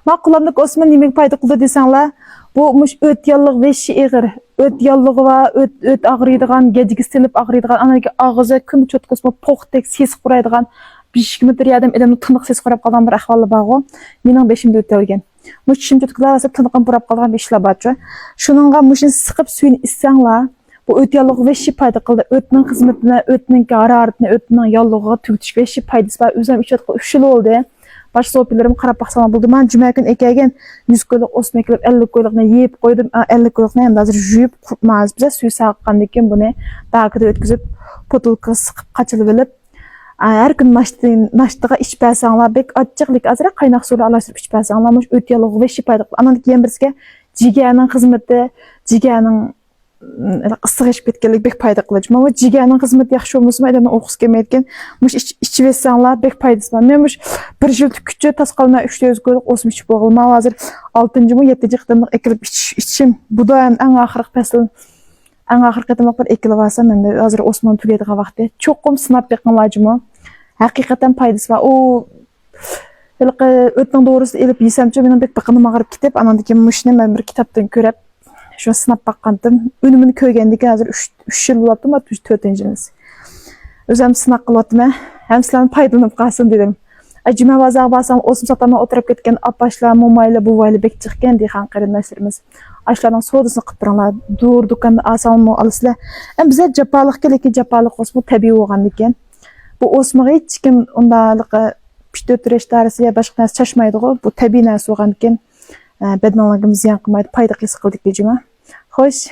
Maqullandık Osman nimek payda qıldı desanglar, bu muş öt yallık veşi eğir. Öt yallığı va öt ağrıydıgan, gecigi silip ağrıydıgan, anaki ağızı kün çötkosma poqtek ses quraydıgan 5 metre adam edemni tınıq ses qurab qalgan bir ahvalı bağı. Mening beşimde ötelgen. Muş şimdi çötküler asıp tınıqın burab qalgan 5 labatçı. Şununla muşun sıqıp suyun issanglar, bu öt yallığı veşi payda qıldı. Ötnün xizmetine, ötnün hararetine, ötnün yallığıga tügütüş veşi paydası var. Özüm 3 yıl oldu. Baş sohbetlerim qarab baxsam buldu. Men cuma gün ekegen 100 koyluq osma kelib 50 koyluqni yeyip qo'ydim. 50 koyluqni ham hozir juyib qurtmaz biza suv saqqqan ekan buni dagida o'tkazib potulka siqib qachilib olib har kun nashtaga ichib bersanglar bek achchiqlik azra qaynoq suvni aralashtirib ichib bersanglar mush o't yallig'i va shipaydi. Andan keyin bizga jigarning xizmati, jigarning ıssıq içib etkenlik bek payda qılıcım. Ama jigarning xizmati yaxshi olmasa adamni o'qis kelmaydigan. Mush içib etsanglar bek paydası var. Men mush bir yil küçü tas qalmay 300 ko'liq o'sim içib bo'lma. Hozir 6-mı 7-ci qitimliq ekilib içim. Bu da eng oxirgi fasl. Eng oxirgi qitimliq bir ekilib olsam menda hozir Osmon tugaydigan vaqtda cho'qim sinab beqinlajım. Haqiqatan paydası var. O o'tning doğrusu elib yesamchi mening bek biqinim ag'rib ketib, andan keyin mushni men bir kitobdan ko'rib şu sınap bakkandım. Önümünü köygendik hazır 3 yıl bulattım, 4-cimiz. Özüm sınaq qılattım. Hem sizlerin paydalanıp qalsın dedim. Cuma bazar basam osum satana oturup ketken apaşlar, momayla, buvayla bek çıqqan deyxan qarindaşlarımız. Aşlardan sodasını qıp biranglar, dur dukanda asalmı alısılar. Hem bize japalıq keleki japalıq olsun, bu tabii olğan ekan. Bu osmağı hiç kim ondalıqı 3-4 reştarısı ya başqa narsa çaşmaydı o. Bu tabii narsa olğan ekan. Bedenlarımız ziyan qılmaydı, payda qilib qildik dejima. Xo'sh,